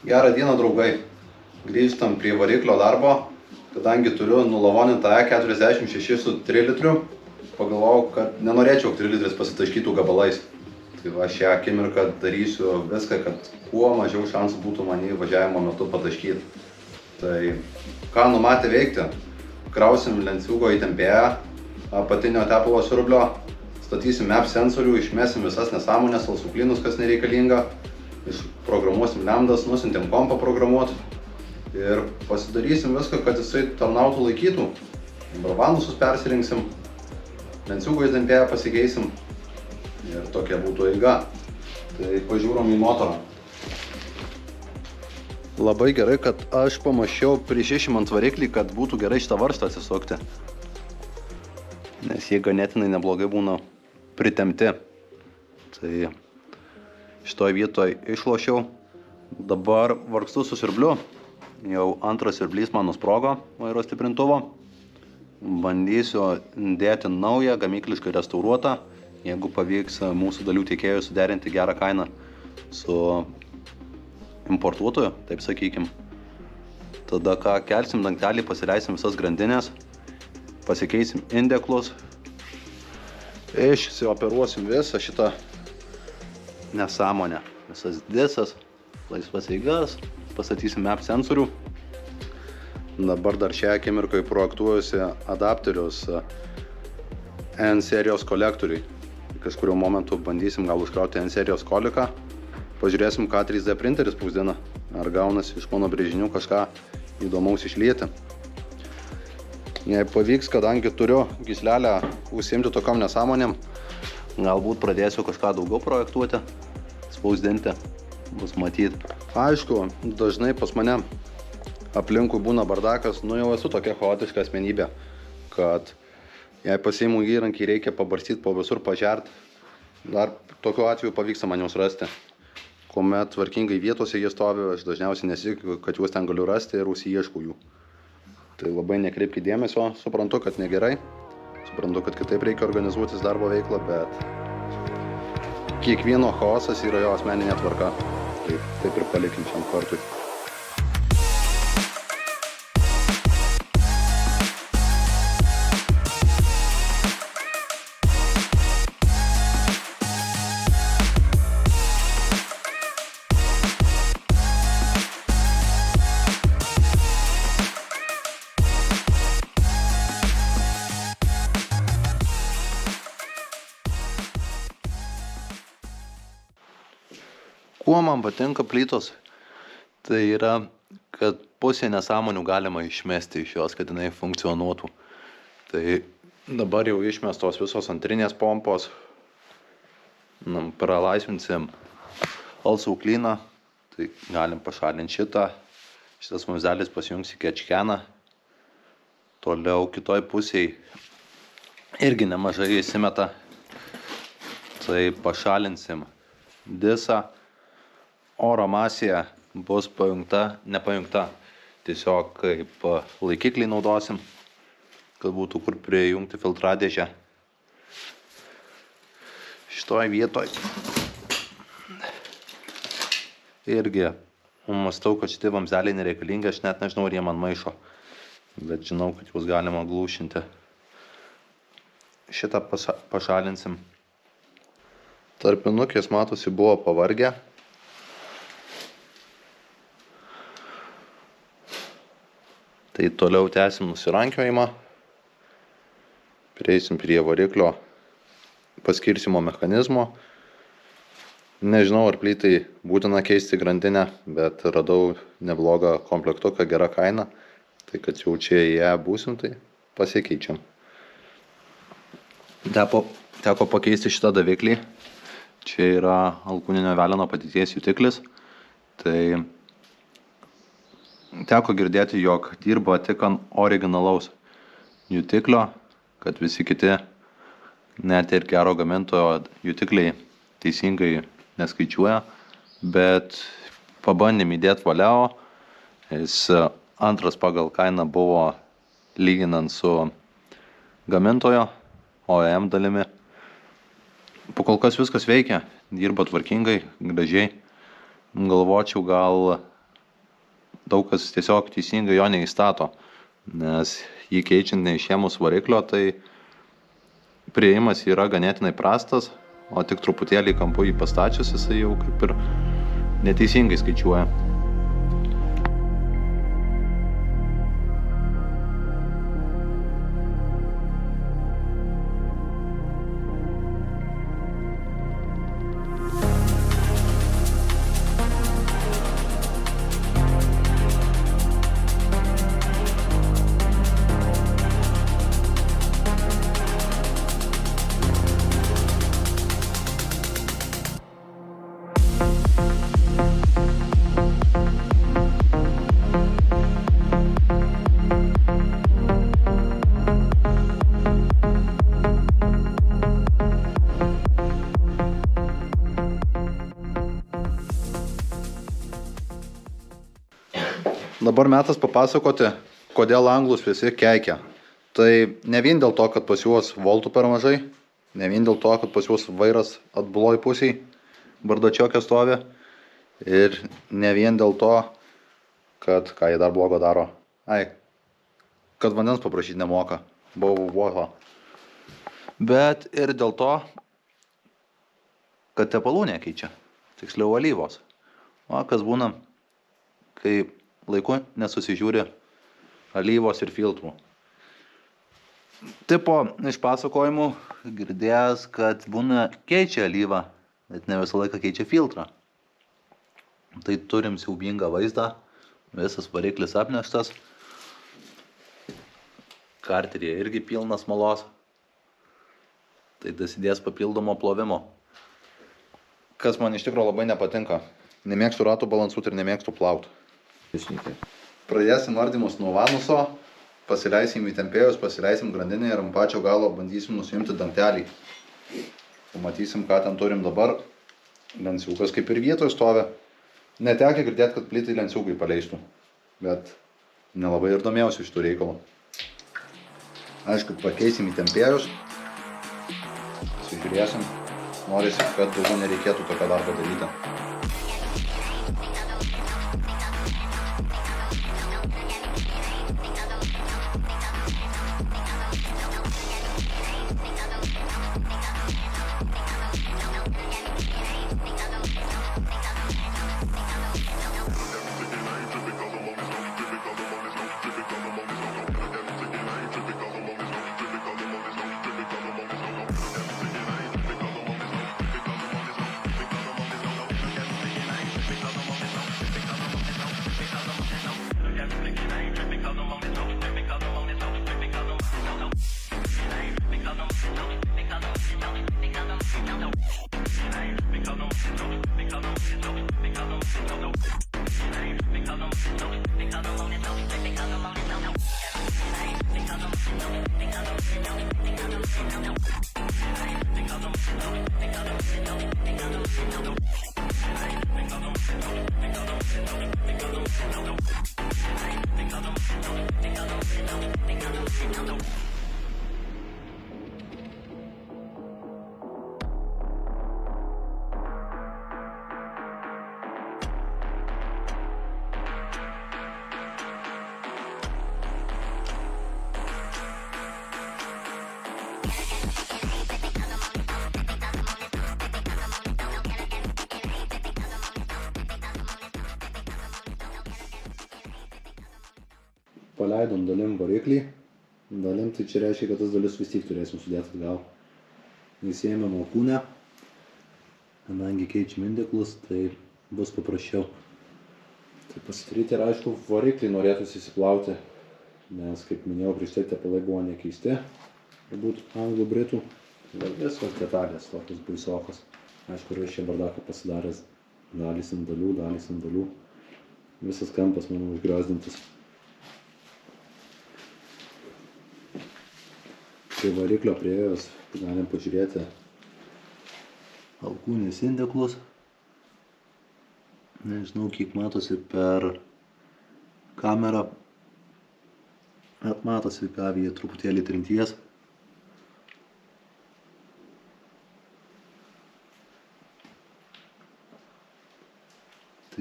Gerą dieną, draugai. Grįžtam prie variklio darbo. Kadangi turiu nulavonintą E46 su 3 litriu, pagalvojau, kad nenorėčiau 3 litris pasitaškytų gabalais. Tai va, šią akimirką darysiu viską, kad kuo mažiau šansų būtų mane važiavimo metu pataškyti. Tai ką numatė veikti? Krausim lenciūgo įtempėją, apatinio tepalo siurblio, statysim MEP sensorių, išmesim visas nesąmonės, alsuklynus, kas nereikalinga, išprogramuosim lambdas, nusiuntėm kompą programuoti ir pasidarysim viską, kad jisai tarnautų, laikytų. Barbanusus persirinksim, lenciūgo įtempėją pasikeisim ir tokia būtų eiga. Tai pažiūrom į motorą. Labai gerai, kad aš pamačiau prieš išimant variklį, kad būtų gerai šitą varžtą atsisukti. Nes jie ganėtinai neblogai būna pritempti. Tai šitoj vietoj išlošiau. Dabar vargstu su siurbliu. Jau antras siurblys man nusprogo vairo stiprintuvo. Bandysiu dėti naują, gamykliškai restauruotą. Jeigu pavyks mūsų dalių tiekėjų suderinti gerą kainą su importuotoju, taip sakykim. Tada ką, kelsim dangtelį, pasileisim visas grandinės, pasikeisim indeklus, išsioperuosim visą šitą nesąmonę, visas disas, laisvas eigas, pastatysim MEP sensorių. Dabar dar šią akimirką projektuojuosi adapterius N serijos kolektoriui. Kažkurio momentu bandysim gal užkrauti N serijos koliką. Pažiūrėsim, ką 3D printeris spausdina. Ar gaunasi iš mano brėžinių kažką įdomaus išlieti. Jei pavyks, kadangi turiu gyslelę užsiimti tokiom nesąmonėm, galbūt pradėsiu kažką daugiau projektuoti, spausdinti, bus matyti. Aišku, dažnai pas mane aplinkui būna bardakas, jau esu tokia chaotiška asmenybė, kad jei pasiimu įrankį, reikia pabarstyti po visur, pažert, dar tokiu atveju pavyksta man juos rasti. Kuomet tvarkingai vietose jie stovi, aš dažniausiai nesitikiu, kad juos ten galiu rasti ir užsiieškau jų. Tai labai nekreipkite dėmesio, suprantu, kad negerai, suprantu, kad kitaip reikia organizuotis darbo veiklą, bet kiekvieno chaosas yra jo asmeninė tvarka. Taip ir palikim šiam kartui. Kuo man patinka plytos, tai yra, kad pusė nesąmonių galima išmesti iš jos, kad jinai funkcionuotų. Tai dabar jau išmestos visos antrinės pompos, pralaisvinsim alsauklyną, tai galim pašalinti šitą, šitas vamzdelis pasijungs į kečkeną, toliau kitoj pusėj irgi nemažai įsimeta, tai pašalinsim disą. Oro masė bus nepajungta, tiesiog kaip laikiklį naudosim, kad būtų kur prijungti filtradėžę. Šitoj vietoj irgi mąstau, kad šitie vamzdeliai nereikalingi, aš net nežinau, ar jie man maišo, bet žinau, kad juos galima glūšinti. Šitą pašalinsim. Tarpinukės matosi buvo pavargę. Tai toliau tęsim nusirankiojimą, prieisim prie variklio paskirsimo mechanizmo. Nežinau, ar plytai būtina keisti grandinę, bet radau neblogą komplektuką, gerą kainą. Tai kad jau čia į ją būsim, tai pasikeičiam. Teko pakeisti šitą daviklį. Čia yra alkūninio veleno padėties jutiklis. Tai teko girdėti, jog dirba tik ant originalaus jutiklio, kad visi kiti, net ir gero gamintojo jutikliai teisingai neskaičiuoja, bet pabandėm įdėti Valeo, jis antras pagal kainą buvo lyginant su gamintojo OEM dalimi. Po kol kas viskas veikia, dirba tvarkingai, gražiai. Galvočiau gal daug kas tiesiog teisingai jo neįstato, nes jį keičiant neišėmus variklio, tai priėjimas yra ganėtinai prastas, o tik truputėlį kampu jį pastačius, jisai jau kaip ir neteisingai skaičiuoja. Dabar metas papasakoti, kodėl anglus visi keikia. Tai ne vien dėl to, kad pas juos voltų per mažai, ne vien dėl to, kad pas juos vairas atbuloj pusiai, bardačiokė stovi, ir ne vien dėl to, kad ką jie dar blogo daro. Kad vandens paprašyti nemoka. Bet ir dėl to, kad tepalų nekeičia, tiksliau alyvos. O kas būna, kai laiku nesusižiūri alyvos ir filtrų. Tipo iš pasakojimų girdėjęs, kad būna keičia alyvą, bet ne visą laiką keičia filtrą. Tai turim siaubingą vaizdą, visas variklis apneštas, karteryje irgi pilnas malos, tai dasidės papildomo plovimo. Kas man iš tikrųjų labai nepatinka, nemėgstu ratų balansuoti ir nemėgstu plauti. Pradėsim ardymus nuo vanuso, pasileisim įtempėjus, pasileisim grandinę ir ant pačio galo bandysim nusiimti dangtelį. Pamatysim, ką ten turim dabar. Lenciukas kaip ir vietoje stovi. Netekia girdėti, kad plytai lenciukai paleistų, bet nelabai ir domėjausi šitų reikalų. Aišku, pakeisim įtempėjus, pasižiūrėsim, norisi, kad daugiau nereikėtų tokio darbo daryti. Paleidom dalim variklį, dalim tai čia reiškia, kad tas dalis vis tiek turėsim sudėti atgal. Įsiėmėm alkūnę, kadangi keičiam indeklus, tai bus paprasčiau. Tai pasidaryti ir aišku, variklį norėtųsi įsiplauti, nes kaip minėjau, prieš tai tepalai buvo nekeisti, galbūt anglų britų, bet visos detalės tokios baisokos. Aišku, yra šie bardakai pasidaręs dalys ant dalių, visas kampas manau užgriozdintas. Prie variklio priėjus galim pažiūrėti alkūnės indeklus. Nežinau, kiek matosi per kamerą, bet matosi gavyje truputėlį trinties.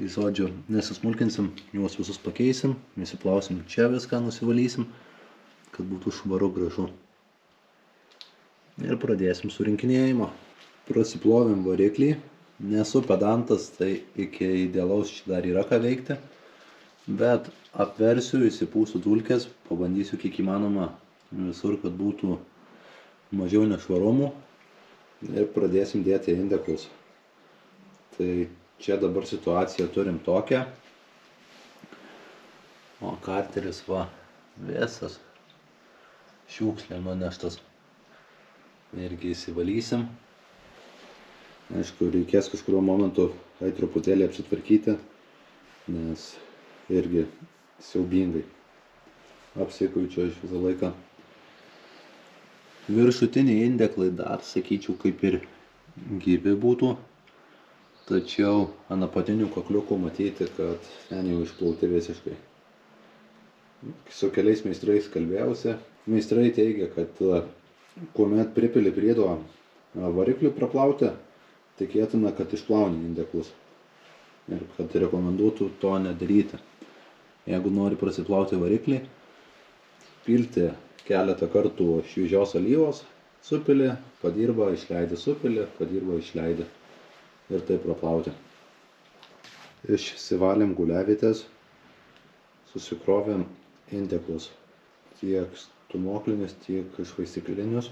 Tai žodžiu, nesismulkinsim, juos visus pakeisim, nusiplausim čia viską, nusivalysim, kad būtų švaru gražu. Ir pradėsim surinkinėjimą. Prasiplovėm variklį. Nesu pedantas, tai iki idealaus čia dar yra ką veikti. Bet apversiu, įsipūsiu dulkes, pabandysiu kiek įmanoma visur, kad būtų mažiau nešvarumų. Ir pradėsim dėti indeklus. Tai čia dabar situaciją turim tokią. O karteris va, visas šiukšlė nuneštas. Irgi įsivalysim. Aišku, reikės kažkurio momentu truputėlį apsitvarkyti, nes irgi siaubingai apsikuičiu aš visą laiką. Viršutiniai indeklai dar, sakyčiau, kaip ir gyvi būtų, tačiau ant apatinių kakliukų matyti, kad ten jau išplauti visiškai. Su keliais meistrais kalbėjausi. Meistrai teigia, kad kuomet pripili priedo variklių praplauti, tikėtina, kad išplauni indeklus. Ir kad rekomenduotų to nedaryti. Jeigu nori prasiplauti variklį, pilti keletą kartų šviežios alyvos, supili, padirba, išleidi, supili, padirba, išleidi. Ir taip praplauti. Išsivalėm guliavietės, susikrovėm indeklus. Tiek stūmoklinius, tiek švaistyklinius.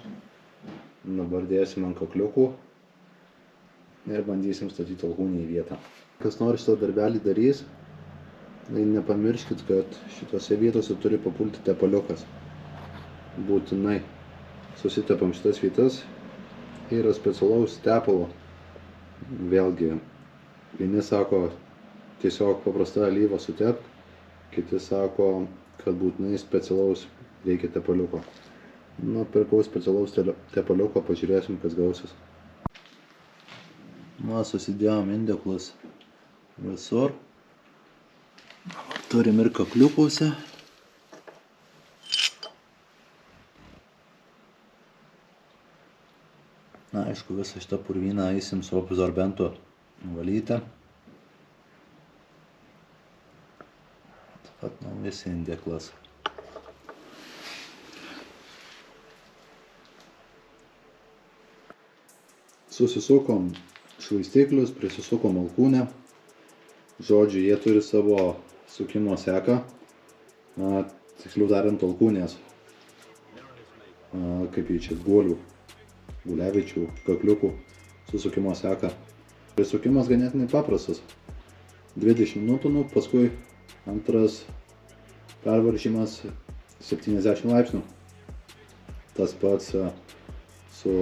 Dabar dėsim ant kakliukų ir bandysim statyti alkūnę į vietą. Kas nori šitą darbelį darys, tai nepamirškit, kad šitose vietose turi papulti tepaliukas. Būtinai susitepam šitas vietas. Yra specialaus tepalo. Vėlgi, vieni sako, tiesiog paprasta alyva sutepk, kiti sako, kad būtinai specialaus reikia tepaliuko. Nu, pirkau specialaus tepaliuko, pažiūrėsim, kas gausis. Nu, susidėjom indeklus visur. Turim ir kakliukuose. Na, aišku, visą šitą purvyną eisim su absorbentu valyti. Taip pat naujas indeklas. Susisukom švaistiklius, prisisukom alkūnę. Žodžiu, jie turi savo sukimo seką. Tiksliau tariant, alkūnės. Kaip jį čia guolių. Guliaviečių, kakliukų susukimo seką. Prisukimas ganėtinai paprastas. 20 minutų, paskui antras pervaržymas 70 laipsnių. Tas pats su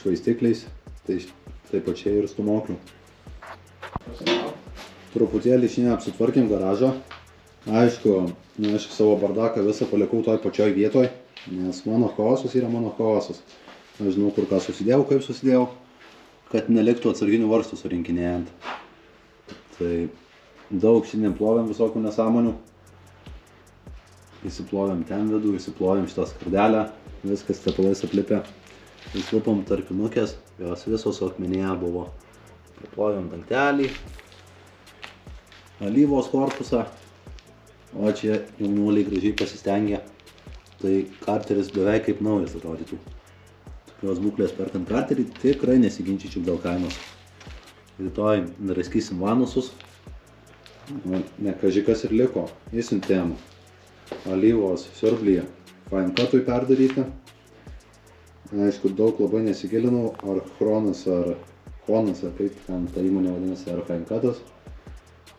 švaistikliais, tai taip pačiai ir stūmokliu. Truputėlį šiandien apsitvarkėm garažą. Aišku, aš savo bardaką visą palikau toj pačioj vietoj, nes mano chaosas yra mano chaosas. Aš žinau, kur ką susidėjau, kaip susidėjau, kad neliktų atsarginių varžtų surinkinėjant. Tai daug šiandien plovėm visokių nesąmonių. Įsiplovėm ten vidų, įsiplovėm šitą skardelę, viskas tepalais aplipė. Įslupom tarpinukės, jos visos akmenyje buvo. Priplovėm dangtelį, alyvos korpusą, o čia jaunuoliai gražiai pasistengė. Tai karteris beveik kaip naujas atrodytų. Tokios būklės perkant karterį tikrai nesiginčyčiau dėl kainos. Rytoj draskysim vanusus. Ne kažikas ir liko. Įsiuntėm alyvos siurblyje fine cutui perdaryti. Aišku, daug labai nesigilinau, ar Chronas ar Honas, ar kaip ten ta įmonė vadinasi, ar fine cutas.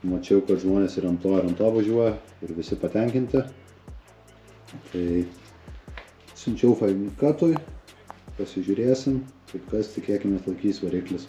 Mačiau, kad žmonės ir ant to važiuoja ir visi patenkinti. Tai siunčiau fine cutui. Pasižiūrėsim, kaip kas tikėkime laikys variklis.